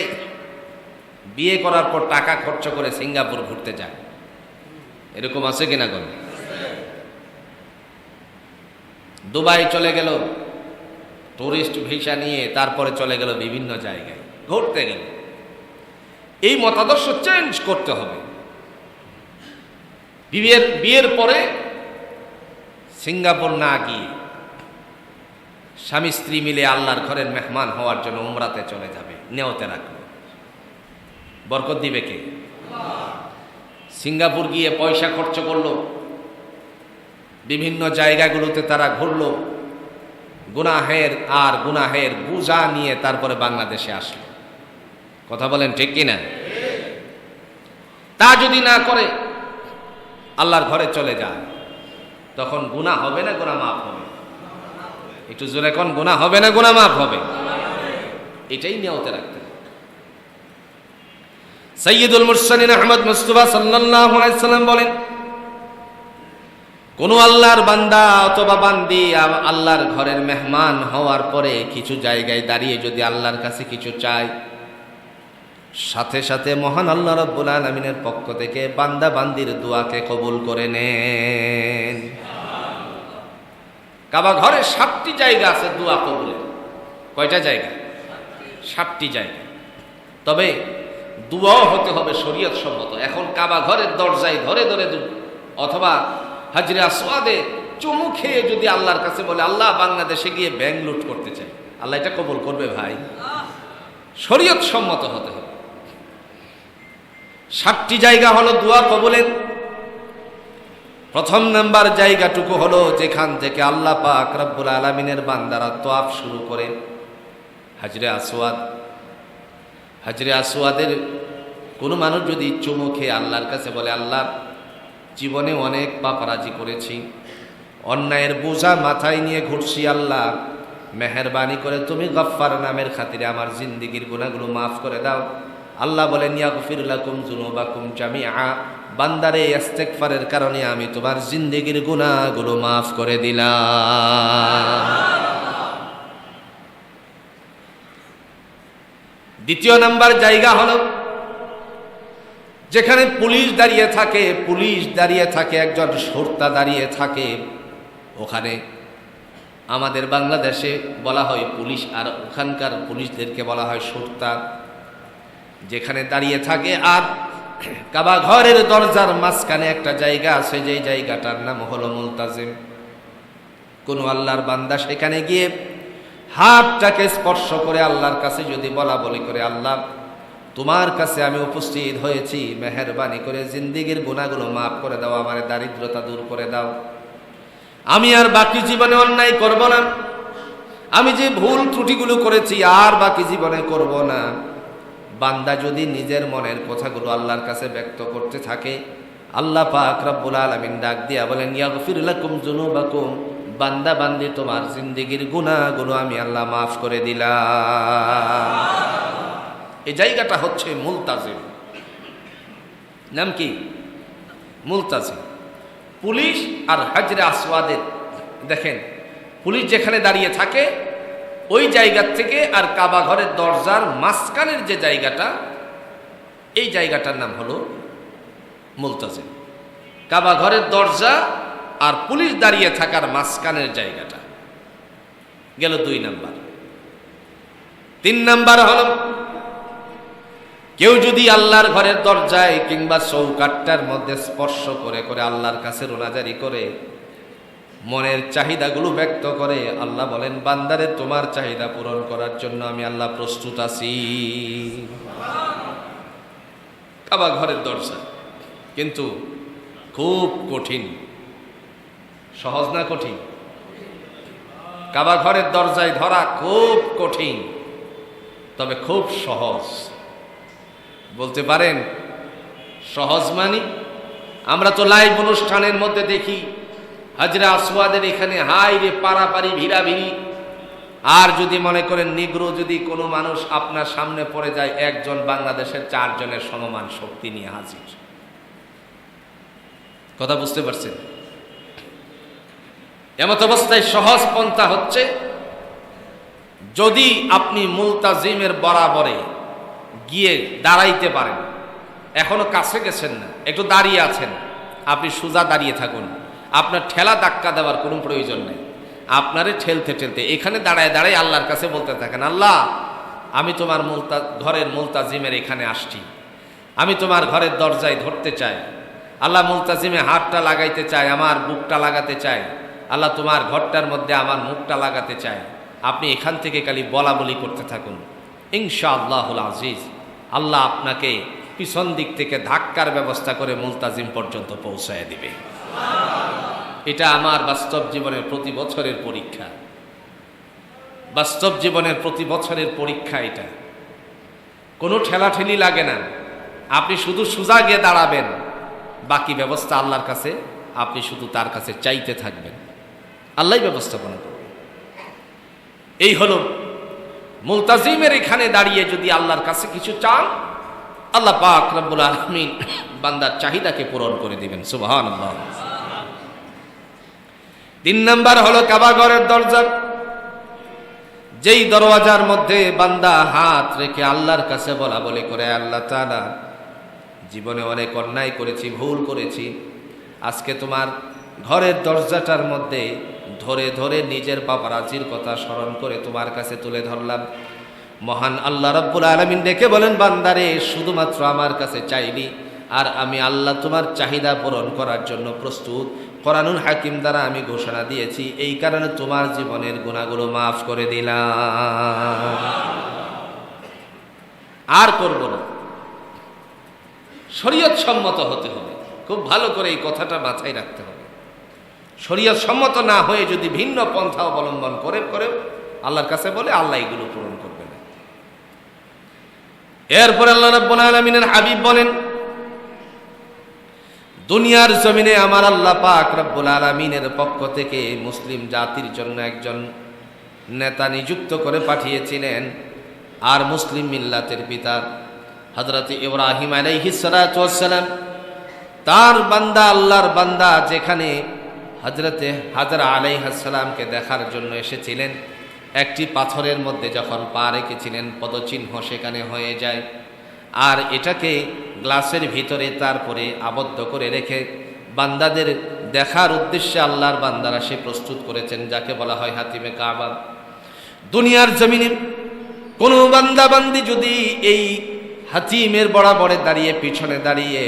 বিয়ে করার পর টাকা খরচ করে সিঙ্গাপুর ঘুরতে যায়, এরকম আছে কিনা? কোন দুবাই চলে গেল টুরিস্ট ভিসা নিয়ে, তারপরে চলে গেল বিভিন্ন জায়গায় ঘুরতে গেল। এই মতাদর্শ চেঞ্জ করতে হবে। বিয়ের পরে সিঙ্গাপুর না গিয়ে স্বামী স্ত্রী মিলে আল্লাহর ঘরের মেহমান হওয়ার জন্য উমরাতে চলে যাবে, নিয়তে রাখবে। বরকত দিবে কে? সিঙ্গাপুর গিয়ে পয়সা খরচ করলো, বিভিন্ন জায়গাগুলোতে তারা ঘুরলো, গুনাহের বোঝা নিয়ে তারপরে বাংলাদেশে আসলো, কথা বলেন ঠিক কিনা? তা যদি না করে আল্লাহর ঘরে চলে যায়, তখন গুনাহ হবে না গুনাহ মাফ হবে? একটু জোরে কোন, গুনাহ হবে না গুনাহ মাফ হবে? এটাই নিয়তে রাখতে হবে। সাইয়্যিদুল মুরসালিন আহমদ মুস্তাফা সাল্লাল্লাহু আলাইহি ওয়াসাল্লাম বলেন, কোন আল্লাহর বান্দা অথবা বান্দি আল্লাহর ঘরের মেহমান হওয়ার পরে কিছু জায়গায় দাঁড়িয়ে যদি আল্লাহর কাছে কিছু চায়, সাথে সাথে মহান আল্লাহ রাব্বুল আলামিনের পক্ষ থেকে বান্দা বান্দির দোয়াকে কবুল করে নেন। কাবা ঘরে 7টি জায়গা আছে দোয়া কবুলের। কয়টা জায়গা? 7টি জায়গা। তবে দোয়াও হতে হবে শরীয়ত সম্মত। এখন কাবা ঘরের দরজায় ধরে ধরে অথবা হাজরে আসওয়াদে চুমু খেয়ে যদি আল্লাহর কাছে বলে আল্লাহ বাংলাদেশে গিয়ে ব্যাংক লুট করতে চাই, আল্লাহ এটা কবুল করবে? ভাই, শরীয়ত সম্মত হতে হবে। 7টি জায়গা হলো দোয়া কবুলের। প্রথম নাম্বার জায়গাটুকু হলো যেখান থেকে আল্লাহ পাক রব্বুল আলামিনের বান্দারা তওয়াফ শুরু করে হাজরে আসওয়াদ। হাজরে আসওয়াদের কোনো মানুষ যদি চুমু খেয়ে আল্লাহর কাছে বলে আল্লাহ জীবনে অনেক পাপারাজি করেছি, অন্যায়ের বোঝা মাথায় নিয়ে ঘুরছি, আল্লাহ মেহেরবানি করে তুমি গফফার নামের খাতিরে আমার জিন্দেগীর গুনাহগুলো মাফ করে দাও। আল্লাহ বলেন ইয়াগফির লাকুম যুনুবাকুম জামিআ, বান্দারে ইস্তেগফারের কারণে আমি তোমার জিন্দেগীর গুনাহগুলো মাফ করে দিলাম। দ্বিতীয় নাম্বার জায়গা হলো যেখানে পুলিশ দাঁড়িয়ে থাকে, একজন সর্তা দাঁড়িয়ে থাকে, ওখানে আমাদের বাংলাদেশে বলা হয় পুলিশ, আর ওখানকার পুলিশদেরকে বলা হয় সর্দার। যেখানে দাঁড়িয়ে থাকে, আর কাবা ঘরের দরজার মাঝখানে একটা জায়গা আছে, যেই জায়গাটার নাম হলো মুলতাজিম। কোন আল্লাহর বান্দা সেখানে গিয়ে হাতটাকে স্পর্শ করে আল্লাহর কাছে যদি বলা বলি করে, আল্লাহ তোমার কাছে আমি উপস্থিত হয়েছি, মেহেরবানি করে জিন্দেগির গুনাহগুলো মাফ করে দাও, আমার দারিদ্রতা দূর করে দাও, আমি আর বাকি জীবনে অন্যায় করব না, আমি যে ভুল ত্রুটিগুলো করেছি আর বাকি জীবনে করব না। বান্দা যদি নিজের মনের কথাগুলো আল্লাহর কাছে ব্যক্ত করতে থাকে, আল্লাহ পাক রব্বুল আলামিন ডাক দিয়া বলেন, ইয়াগফির লাকুম যুনুবাকুম, বান্দা বান্দি তোমার জিন্দেগির গুনাহগুলো আমি আল্লাহ মাফ করে দিলাম। এই জায়গাটা হচ্ছে মুলতাজিম। নাম কি? মুলতাজিম। পুলিশ আর হাজরে আসওয়াদের, দেখেন পুলিশ যেখানে দাঁড়িয়ে থাকে ওই জায়গা থেকে আর কাবা ঘরের দরজার মাঝখানের যে জায়গাটা, এই জায়গাটার নাম হলো মুলতাজিম। কাবা ঘরের দরজা আর পুলিশ দাঁড়িয়ে থাকার মাঝখানের জায়গাটা গেল 2 নাম্বার। 3 নাম্বার হলো, কেউ যদি আল্লাহর ঘরের দরজায় কিংবা চৌকাঠটার মধ্যে স্পর্শ করে করে আল্লাহর কাছে রোনাজারি করে মনের চাহিদাগুলো ব্যক্ত করে, আল্লাহ বলেন, বান্দারে তোমার চাহিদা পূরণ করার জন্য আমি আল্লাহ প্রস্তুত আছি। কাবা ঘরের দরজা কিন্তু খুব কঠিন, সহজ না কঠিন? কাবা ঘরের দরজায় ধরা খুব কঠিন, তবে খুব সহজ। বলতে পারেন সহজ মানে? আমরা তো লাইভ অনুষ্ঠানের মধ্যে দেখি হাজরে আসওয়াদের এখানে হাই রে পারাপারি ভিড়াভিড়ি, আর যদি মনে করেন নিগ্রো যদি কোনো মানুষ আপনার সামনে পড়ে যায়, একজন বাংলাদেশের 4 জনের সমমান শক্তি নিয়ে হাজির। কথা বুঝতে পারছেন? এমত অবস্থায় সহজ পন্থা হচ্ছে, যদি আপনি মুলতাজিমের বরাবরে গিয়ে দাঁড়াইতে পারেন, এখনো কাছে গেছেন না, একটু দাঁড়িয়ে আছেন, আপনি সোজা দাঁড়িয়ে থাকুন, আপনার ঠেলা ধাক্কা দেওয়ার কোনো প্রয়োজন নেই। আপনারে ঠেলতে ঠেলতে এখানে দাঁড়ায় দাঁড়ায় আল্লাহর কাছে বলতে থাকেন, আল্লাহ আমি তোমার ঘরের মুলতাজিমের এখানে আসছি, আমি তোমার ঘরের দরজায় ধরতে চাই, আল্লাহ মুলতাজিমে হাতটা লাগাইতে চাই, আমার বুকটা লাগাতে চাই, আল্লাহ তোমার ঘরটার মধ্যে আমার মুখটা লাগাতে চাই। আপনি এখান থেকে খালি বলা বলি করতে থাকুন, ইনশাআল্লাহুল আজিজ আল্লাহ আপনাকে পিছন দিক থেকে ধাক্কার ব্যবস্থা করে মুলতাজিম পর্যন্ত পৌঁছায় দিবে। এটা আমার বাস্তব জীবনের প্রতি বছরের পরীক্ষা, বাস্তব জীবনের প্রতি বছরের পরীক্ষা। এটা কোনো ঠেলাঠেলি লাগে না, আপনি শুধু সোজা গিয়ে দাঁড়াবেন, বাকি ব্যবস্থা আল্লাহর কাছে, আপনি শুধু তার কাছে চাইতে থাকবেন, আল্লাহই ব্যবস্থাপনা করবেন। এই হলো মুলতাজিমের এখানে দাঁড়িয়ে যদি আল্লাহর কাছে কিছু চান, আল্লাহ পাক রব্বুল আলামিন বান্দার চাহিদাকে পূরণ করে দিবেন। সুবহানাল্লাহ। 3 নাম্বার হলো কাবা ঘরের দরজা, যেই দরওয়াজার মধ্যে বান্দা হাত রেখে আল্লাহর কাছে বলা বলে করে, আল্লাহ তাআলা জীবনে অনেক অন্যায় করেছি, ভুল করেছি, আজকে তোমার ঘরের দরজাটার মধ্যে ধরে ধরে নিজের পাপারাজির কথা স্মরণ করে তোমার কাছে তুলে ধরলাম। মহান আল্লাহ রাব্বুল আলামিন ডেকে বলেন, বান্দারে শুধুমাত্র আমার কাছে চাইলি, আর আমি আল্লাহ তোমার চাহিদা পূরণ করার জন্য প্রস্তুত। কোরআনুল হাকিম দ্বারা আমি ঘোষণা দিয়েছি, এই কারণে তোমার জীবনের গুনাহগুলো মাফ করে দিলাম, আর করব না। শরীয়ত সম্মত হতে হবে, খুব ভালো করে এই কথাটা মাথায় রাখতে হবে। শরীয়ত সম্মত না হয়ে যদি ভিন্ন পন্থা অবলম্বন করে আল্লাহর কাছে বলে, আল্লাহ এগুলো পূরণ করবে না। এরপর আল্লাহ রাব্বুল আলামিনের হাবিব বলেন, দুনিয়ার জমিনে আমার আল্লাহ পাক রব্বুল আলামিনের পক্ষ থেকে মুসলিম জাতির জন্য একজন নেতা নিযুক্ত করে পাঠিয়েছিলেন, আর মুসলিম মিল্লাতের পিতা হযরত ইব্রাহিম আলাইহিস সালাতু ওয়াস সালাম তার বান্দা, আল্লাহর বান্দা, যেখানে হযরতে হাজরা আলাইহিস সালামকে দেখার জন্য এসেছিলেন, একটি পাথরের মধ্যে যখন পা রেখেছিলেন পদচিহ্ন সেখানে হয়ে যায়, আর এটাকে গ্লাসের ভিতরে তারপরে আবদ্ধ করে রেখে বান্দাদের দেখার উদ্দেশ্যে আল্লাহর বান্দারা সে প্রস্তুত করেছেন, যাকে বলা হয় হাতিমে কাবা। দুনিয়ার জমিনে কোনো বান্দা বান্দি যদি এই হাতিমের বরাবরে দাঁড়িয়ে, পিছনে দাঁড়িয়ে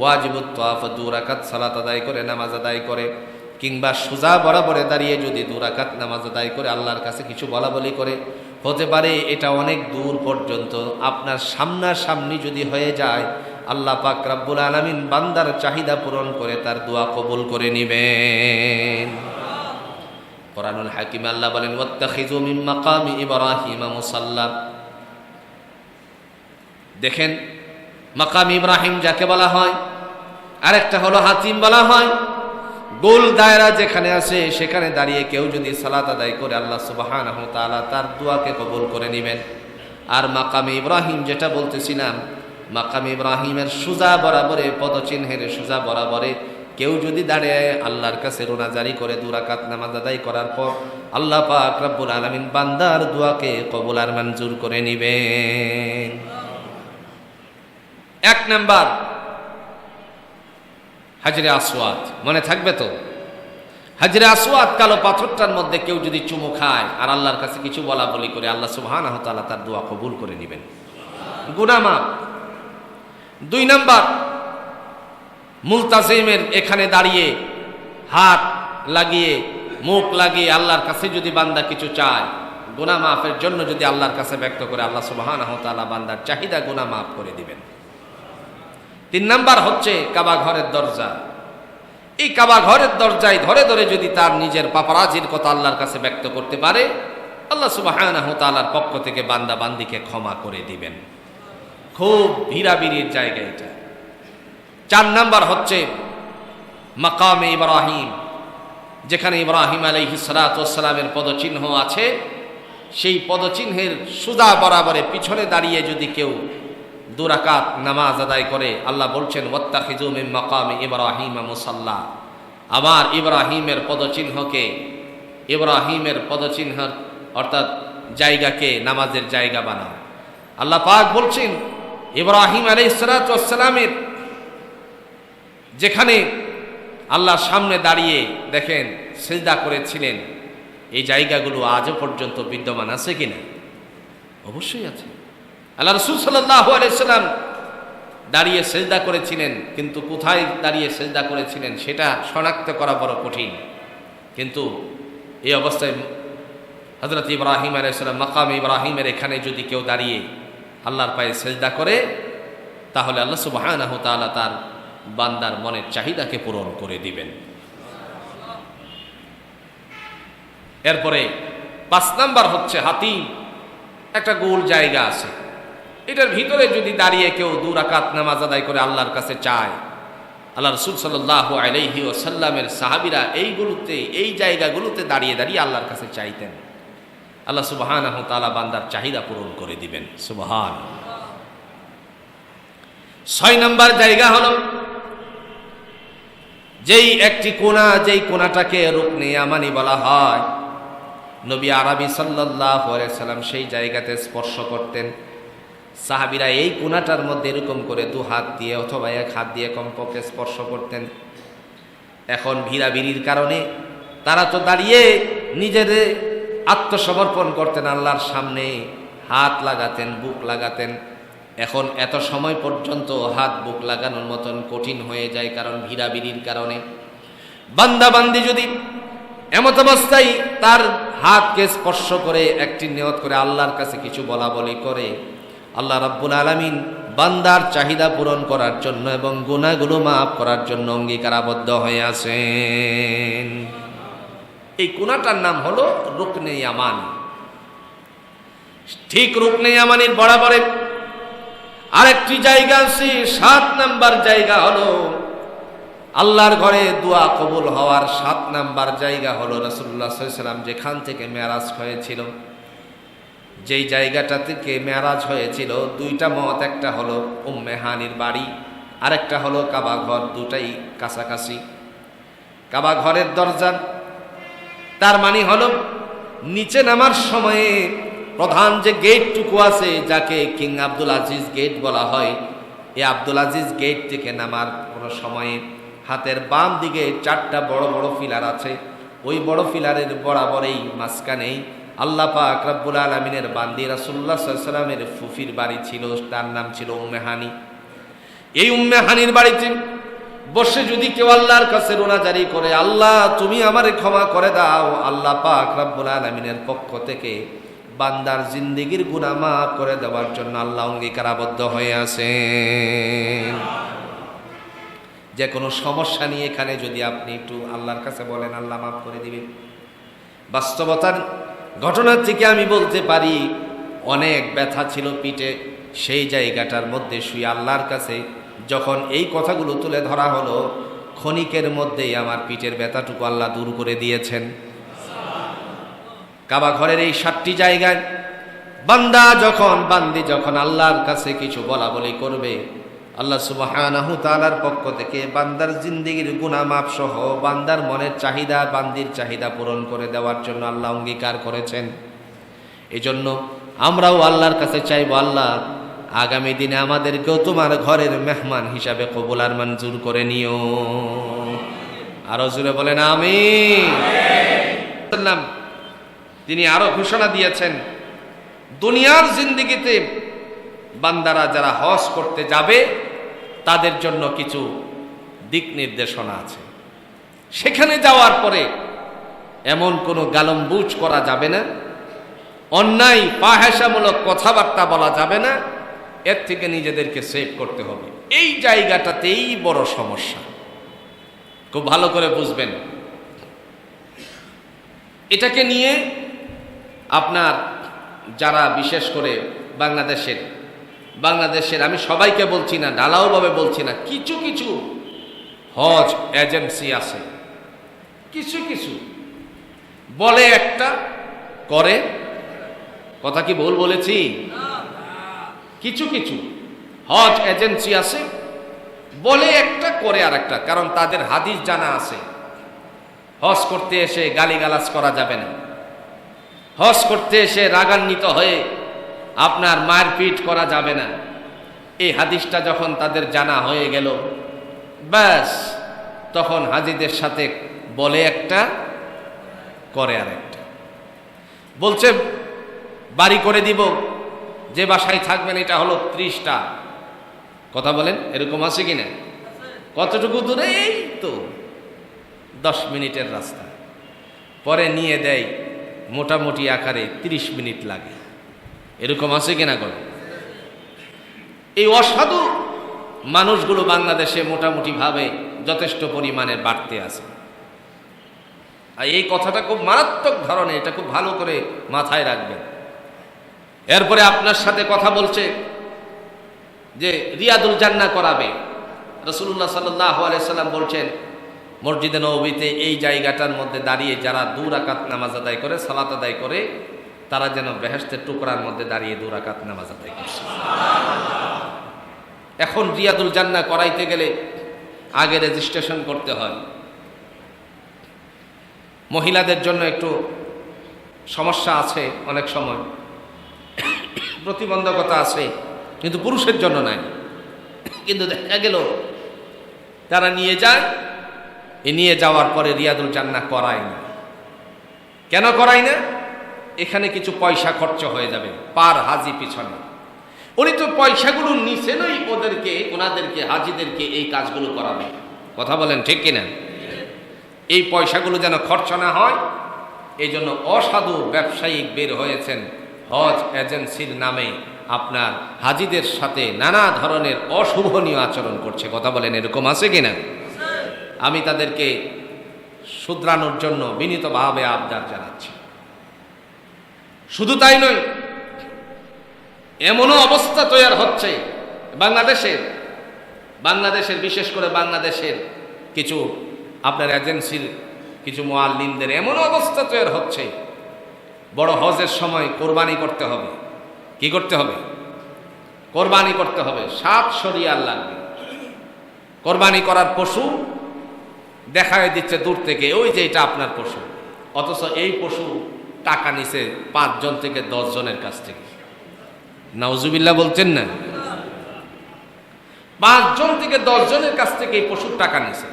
ওয়াজিবুত তাওয়াফ 2 রাকাত সালাত আদায় করে, নামাজ আদায় করে, কিংবা সোজা বরাবরে দাঁড়িয়ে যদি 2 রাকাত নামাজ আদায় করে আল্লাহর কাছে কিছু বলা বলি করে, হতে পারে এটা অনেক দূর পর্যন্ত আপনার সামনাসামনি যদি হয়ে যায়, আল্লাহ পাক রব্বুল আলামিন বান্দার চাহিদা পূরণ করে তার দোয়া কবুল করে নেবেন। কোরআনুল হাকিম আল্লাহ বলেন, ওয়াত্তাখিযু মিন মাকামি ইব্রাহিম মুসাল্লা। দেখেন, মাকাম ইব্রাহিম যাকে বলা হয়, আরেকটা হলো হাতিম বলা হয়। গোল দায়রা যেখানে আছে সেখানে দাঁড়িয়ে কেউ যদি সালাত আদায় করে আল্লাহ সুবহানাহু ওয়া তাআলা তার দোয়াকে কবুল করে নেবেন। আর মাকামে ইব্রাহিম যেটা বলতেছিলাম, মাকামে ইব্রাহিমের সোজা বরাবরে, পদচিহ্নের সোজা বরাবরে কেউ যদি দাঁড়িয়ে আল্লাহর কাছে রোনা জারি করে 2 রাকাত নামাজ আদায় করার পর আল্লাহ পাক রব্বুল আলামিন বান্দার দোয়াকে কবুল আর মঞ্জুর করে নেবেন। 1 নাম্বার হাজরে আসওয়াদ, মনে থাকবে তো? হাজরে আসওয়াদ, কালো পাথরটার মধ্যে কেউ যদি চুমু খায় আর আল্লাহর কাছে কিছু বলা বলি করে, আল্লাহ সুবহানাহু ওয়া তাআলা তার দোয়া কবুল করে নেবেন, গুনাহ মাফ। 2 নাম্বার, মুলতাজিমের এখানে দাঁড়িয়ে হাত লাগিয়ে, মুখ লাগিয়ে আল্লাহর কাছে যদি বান্দা কিছু চায়, গুনাহ মাফের জন্য যদি আল্লাহর কাছে ব্যক্ত করে, আল্লাহ সুবহানাহু ওয়া তাআলা বান্দার চাহিদা গুনাহ মাফ করে দিবেন। 3 নাম্বার হচ্ছে কাবা ঘরের দরজা। এই কাবা ঘরের দরজায় ধরে ধরে যদি তার নিজের পাপারাজির কথা আল্লাহর কাছে ব্যক্ত করতে পারে, আল্লাহ সুবহানাহু ওয়া তাআলার পক্ষ থেকে বান্দা বান্দিকে ক্ষমা করে দিবেন। খুব ভিড়াভিড়ির জায়গা এটা। 4 নাম্বার হচ্ছে মাকামে ইব্রাহিম, যেখানে ইব্রাহিম আলাইহিস সালাতু ওয়াস সালামের পদচিহ্ন আছে, সেই পদচিহ্নের সোজা বরাবরে পিছনে দাঁড়িয়ে যদি কেউ 2 রাকাত নামাজ আদায় করে, আল্লাহ বলছেন, ওয়াত্তাখিযু মিন মাকামি ইব্রাহিম মুসাল্লা। আমার ইব্রাহিমের পদচিহ্নকে, ইব্রাহিমের পদচিহ্ন অর্থাৎ জায়গাকে নামাজের জায়গা বানাও। আল্লাহ পাক বলছেন, ইব্রাহিম আলাইহিস সালাতু ওয়াস সালামের যেখানে আল্লাহর সামনে দাঁড়িয়ে দেখেন সিজদা করেছিলেন, এই জায়গাগুলো আজও পর্যন্ত বিদ্যমান আছে কিনা? অবশ্যই আছে। আল্লাহ রাসূল সাল্লাল্লাহু আলাইহি সাল্লাম দাঁড়িয়ে সিজদা করেছিলেন, কিন্তু কোথায় দাঁড়িয়ে সিজদা করেছিলেন সেটা শনাক্ত করা বড় কঠিন। কিন্তু এই অবস্থায় হযরত ইব্রাহিম আলাইহিস সালাম মাকাম ইব্রাহিমের এখানে যদি কেউ দাঁড়িয়ে আল্লাহর পায়ে সিজদা করে, তাহলে আল্লাহ সুবহানাহু ওয়া তাআলা তার বান্দার মনের চাহিদাকে পূরণ করে দিবেন। এরপরে 5 নাম্বার হচ্ছে হাতিম, একটা গোল জায়গা আছে, এটার ভিতরে যদি দাঁড়িয়ে কেউ 2 রাকাত নামাজ আদায় করে আল্লাহর কাছে চায়, আল্লাহ রাসূল সাল্লাল্লাহু আলাইহি ওয়াসাল্লামের সাহাবীরা এইগুলোতে, এই জায়গাগুলোতে দাঁড়িয়ে দাঁড়িয়ে আল্লাহর কাছে চাইতেন, আল্লাহ সুবহানাহু ওয়া তাআলা বান্দার চাহিদা পূরণ করে দিবেন। সুবহানাল্লাহ। 6 নাম্বার জায়গা হলো যেই একটি কোণা, যেই কোণাটাকে রুকনে ইয়ামানি বলা হয়, নবী আরবি সাল্লাল্লাহু আলাইহি সাল্লাম সেই জায়গাতে স্পর্শ করতেন। সাহাবীরা এই কোণাটার মধ্যে এরকম করে 2 হাত দিয়ে অথবা 1 হাত দিয়ে কমপক্ষে স্পর্শ করতেন। এখন ভিড়াভিড়ির কারণে তারা তো দাঁড়িয়ে নিজেদের আত্মসমর্পণ করতেন আল্লাহর সামনে, হাত লাগাতেন, বুক লাগাতেন। এখন এত সময় পর্যন্ত হাত বুক লাগানোর মতন কঠিন হয়ে যায়, কারণ ভিড়াভিড়ির কারণে। বান্দা বান্দি যদি এমত অবস্থায় তার হাতকে স্পর্শ করে একটি নিয়ত করে আল্লাহর কাছে কিছু বলা বলি করে, আল্লাহ রাব্বুল আলামিন বান্দার চাহিদা পূরণ করার জন্য এবং গুনাহগুলো মাফ করার জন্য অঙ্গীকারাবদ্ধ হয়ে আছেন। এই কোণাটার নাম হলো রুকনে ইয়ামানি। ঠিক রুকনে ইয়ামানির বরাবরে আরেকটি জায়গা আছে, 7 নাম্বার জায়গা হলো আল্লাহর ঘরে দোয়া কবুল হওয়ার 7 নাম্বার জায়গা হলো রাসূলুল্লাহ সাল্লাল্লাহু আলাইহি ওয়াসাল্লাম যেখান থেকে মেরাজ হয়েছিল, যেই জায়গাটা থেকে মেরাজ হয়েছিল, 2টা মত, একটা হলো উম্মে হানির বাড়ি, আরেকটা হলো কাবা ঘর, দুটাই কাছাকাছি। কাবা ঘরের দরজা, তার মানে হলো নিচে নামার সময়ে প্রধান যে গেটটুকু আছে, যাকে কিং আব্দুল আজিজ গেট বলা হয়, এই আব্দুল আজিজ গেট থেকে নামার কোনো সময়ে হাতের বাম দিকে 4টা বড় বড় পিলার আছে। ওই বড় পিলারের বরাবরেই মাঝখানেই আল্লাহ পাক রব্বুল আলামিনের বান্দি রাসূলুল্লাহ সাল্লাল্লাহু আলাইহি ওয়াসাল্লামের ফুফির বাড়ি ছিল, তার নাম ছিল উম্মে হানি। এই উম্মে হানির বাড়িতে বসে যদি কেউ আল্লাহর কাছে রোনাজারি করে, আল্লাহ তুমি আমারে ক্ষমা করে দাও, আল্লাহ পাক রব্বুল আলামিনের পক্ষ থেকে বান্দার জিন্দেগীর গুনাহ মাফ করে দেওয়ার জন্য আল্লাহ অঙ্গীকারাবদ্ধ হয়ে আছেন। যে কোনো সমস্যা নিয়ে এখানে যদি আপনি একটু আল্লাহর কাছে বলেন, আল্লাহ মাফ করে দিবেন। বাস্তবতার ঘটনার থেকে আমি বলতে পারি, অনেক ব্যথা ছিল পিঠে, সেই জায়গাটার মধ্যে শুয়ে আল্লাহর কাছে যখন এই কথাগুলো তুলে ধরা হলো, ক্ষণিকের মধ্যেই আমার পিঠের ব্যথাটুকু আল্লাহ দূর করে দিয়েছেন। কাবা ঘরের এই 7টি জায়গায় বান্দি যখন আল্লাহর কাছে কিছু বলা বলি করবে, আল্লাহ সুবহানাহু তাআলার পক্ষ থেকে বান্দার জিন্দেগীর গুনাহ মাফ সহ বান্দার মনের চাহিদা, বান্দির চাহিদা পূরণ করে দেওয়ার জন্য আল্লাহ অঙ্গীকার করেছেন। এজন্য আমরাও আল্লাহর কাছে চাইবো, আল্লাহ আগামী দিনে আমাদেরকেও তোমার ঘরের মেহমান হিসাবে কবুল আর মঞ্জুর করে নিও। আরো জোরে বলেন আমিন। তিনি আরো ঘোষণা দিয়েছেন, দুনিয়ার জিন্দেগিতে বান্দারা যারা হজ করতে যাবে তাদের জন্য কিছু দিক নির্দেশনা আছে। সেখানে যাওয়ার পরে এমন কোনো গালমবুজ করা যাবে না, অন্যায় ফাহেশামূলক কথাবার্তা বলা যাবে না, এর থেকে নিজেদেরকে সেভ করতে হবে। এই জায়গাটাতেই বড় সমস্যা, খুব ভালো করে বুঝবেন। এটাকে নিয়ে আপনার যারা বিশেষ করে বাংলাদেশের আমি সবাইকে বলছি না, ঢালাওভাবে বলছি না, কিছু কিছু হজ এজেন্সি আছে, কিছু কিছু বলে একটা করে, কথা কি ভুল বলেছি? কিছু কিছু হজ এজেন্সি আছে, বলে একটা করে আর একটা। কারণ তাদের হাদিস জানা আছে, হজ করতে এসে গালিগালাজ করা যাবে না, হজ করতে এসে রাগান্বিত হয়ে আপনার মারপিট করা যাবে না। এই হাদিসটা যখন তাদের জানা হয়ে গেল, ব্যাস তখন হাজিদের সাথে বলে একটা করে আর একটা। বলছে বাড়ি করে দিব, যে বাসায় থাকবেন এটা হলো 30টা। কথা বলেন, এরকম আছে কিনা? কতটুকু দূরে? এই তো 10 মিনিটের রাস্তা। পরে নিয়ে দেয় মোটামুটি আকারে 30 মিনিট লাগে, এরকম আছে কিনা? করে এই অসাধু মানুষগুলো বাংলাদেশে মোটামুটি ভাবে যথেষ্ট পরিমাণে বাড়তে আছে। আর এই কথাটা খুব মারাত্মক ধরনের, এটা খুব ভালো করে মাথায় রাখবেন। এরপরে আপনার সাথে কথা বলছে যে রিয়াদুল জান্নাহ করাবে। রাসূলুল্লাহ সাল্লাল্লাহু আলাইহি সাল্লাম বলছেন, মসজিদে নববীতে এই জায়গাটার মধ্যে দাঁড়িয়ে যারা 2 রাকাত নামাজ আদায় করে, সালাত আদায় করে, তারা যেন বেহেশতের টুকরার মধ্যে দাঁড়িয়ে 2 রাকাত নামাজ আদায় করছে। এখন রিয়াদুল জান্নাহ করাইতে গেলে আগে রেজিস্ট্রেশন করতে হয়। মহিলাদের জন্য একটু সমস্যা আছে, অনেক সময় প্রতিবন্ধকতা আছে, কিন্তু পুরুষের জন্য নাই। কিন্তু দেখা গেল তারা নিয়ে যায়, নিয়ে যাওয়ার পরে রিয়াদুল জান্নাহ করায় না। কেন করায় না? এখানে কিছু পয়সা খরচ হয়ে যাবে পার হাজি পিছনে। উনি তো পয়সাগুলো নিছেনই ওনাদেরকে হাজিদেরকে এই কাজগুলো করাবে। কথা বলেন ঠিক কিনা? এই পয়সাগুলো যেন খরচ না হয়, এই জন্য অসাধু ব্যবসায়িক বের হয়েছেন, হজ এজেন্সির নামে আপনার হাজিদের সাথে নানা ধরনের অশুভনীয় আচরণ করছে। কথা বলেন, এরকম আছে কিনা? আমি তাদেরকে শুধরানোর জন্য বিনীতভাবে আবদার জানাচ্ছি। শুধু তাই নয়, এমনও অবস্থা তৈরি হচ্ছে বাংলাদেশের বিশেষ করে বাংলাদেশের কিছু আপনার এজেন্সির কিছু মুআল্লিমদের এমন অবস্থা তৈরি হচ্ছে, বড় হজের সময় কোরবানি করতে হবে। কি করতে হবে? কোরবানি করতে হবে। 7 শরিয়ার লাগবে। কোরবানি করার পশু দেখায় দিচ্ছে দূর থেকে, ওই যে এটা আপনার পশু, অথচ এই পশু টাকা নিছে 5 জন থেকে 10 জনের কাছ থেকে। নাউজুবিল্লাহ বলছেন না? 5 জন থেকে 10 জনের কাছ থেকে এই পশুর টাকা নিছে।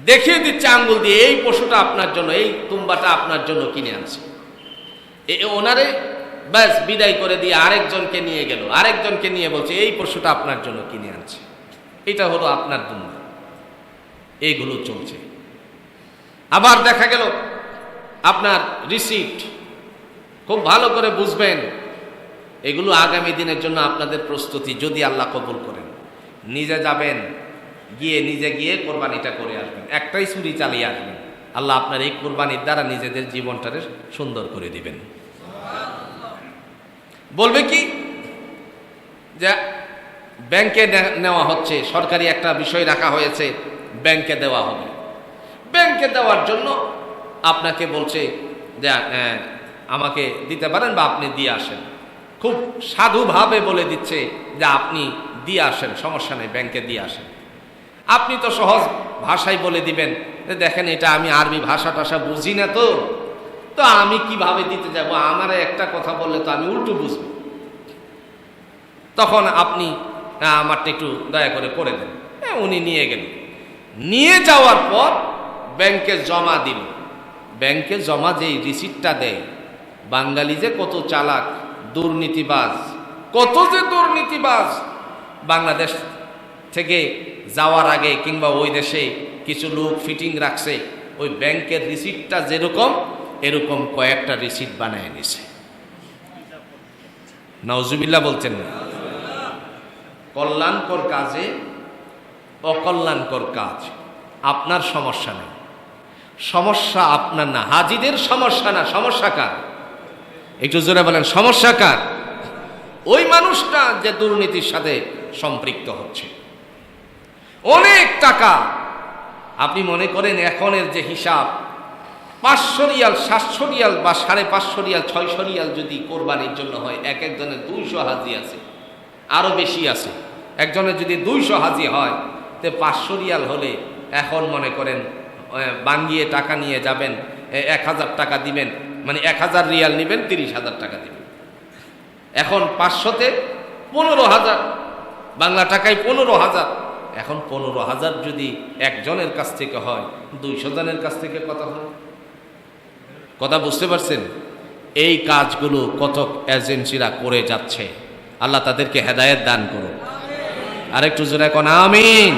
দেখিয়ে দিচ্ছে আঙ্গুল দিয়ে, এই পশুটা আপনার জন্য, এই তুম্বাটা আপনার জন্য কিনে আনছি। ওনারে ব্যাস বিদায় করে দিয়ে আরেকজনকে নিয়ে গেল, আরেকজনকে নিয়ে বলছে এই পশুটা আপনার জন্য কিনে আনছে। এটা হলো আপনার দুম্বা। এইগুলো চলছে। আবার দেখা গেল আপনার রিসিপ্ট, খুব ভালো করে বুঝবেন, এগুলো আগামী দিনের জন্য আপনাদের প্রস্তুতি, যদি আল্লাহ কবুল করেন। নিজে যাবেন, নিজে গিয়ে কোরবানিটা করে আসবেন, একটাই ছুরি চালিয়ে আসবেন। আল্লাহ আপনার এই কোরবানির দ্বারা নিজেদের জীবনটাকে সুন্দর করে দিবেন। বলবে কি যে ব্যাংকে নেওয়া হচ্ছে, সরকারি একটা বিষয় রাখা হয়েছে, ব্যাংকে দেওয়া হবে। ব্যাংকে দেওয়ার জন্য আপনাকে বলছে যে আমাকে দিতে পারেন বা আপনি দিয়ে আসেন। খুব সাধুভাবে বলে দিচ্ছে যে আপনি দিয়ে আসেন, সমস্যা নেই, ব্যাংকে দিয়ে আসেন। আপনি তো সহজ ভাষায় বলে দিবেন, দেখেন এটা আমি আরবি ভাষা টাষা বুঝি না, তো আমি কিভাবে দিতে যাব, আমারে একটা কথা বললে তো আমি উল্টো বুঝবো। তখন আপনি আমারটা একটু দয়া করে দেন। উনি নিয়ে গেলেন, নিয়ে যাওয়ার পর ব্যাংকে জমা দিল। ব্যাংকে জমা যেই রিসিপ্টটা দেয়, বাঙালি যে কত চালাক, দুর্নীতিবাজ, কত যে দুর্নীতিবাজ। বাংলাদেশ থেকে যাওয়ার আগে কিংবা ওই দেশে কিছু লোক ফিটিং রাখছে, ওই ব্যাংকের রিসিপ্টটা যেরকম এরকম কয়েকটা রিসিপ্ট বানায় নিছে। নাউজুবিল্লাহ বলছেন না? কল্যাণকর কাজে অকল্যাণকর কাজ। আপনার সমস্যা নেই, সমস্যা আপনার না, হাজিদের সমস্যা না, সমস্যা কার? একটু জোরে বলেন, সমস্যা কার? ওই মানুষটা যে দুর্নীতির সাথে সম্পৃক্ত হচ্ছে। অনেক টাকা, আপনি মনে করেন এখনের যে হিসাব, 500 রিয়াল, 700 রিয়াল বা 550 রিয়াল, 600 রিয়াল যদি কোরবানির জন্য হয়, এক একজনের 200 হাজি আছে, আরো বেশি আছে। একজনের যদি 200 হাজি হয়, তে 500 রিয়াল হলে এখন মনে করেন বাঙ্গিয়ে টাকা নিয়ে যাবেন, 1000 টাকা দিবেন, মানে 1000 রিয়াল নেবেন, 30,000 টাকা দিবেন। এখন 500-তে 15,000, বাংলা টাকায় 15,000। এখন 15,000 যদি একজনের কাছ থেকে হয়, 200 জনের কাছ থেকে কত হয়? কথা বুঝতে পারছেন? এই কাজগুলো কত এজেন্সিরা করে যাচ্ছে। আল্লাহ তাদেরকে হেদায়েত দান করুন। আরেকটু জোরে কোন আমিন।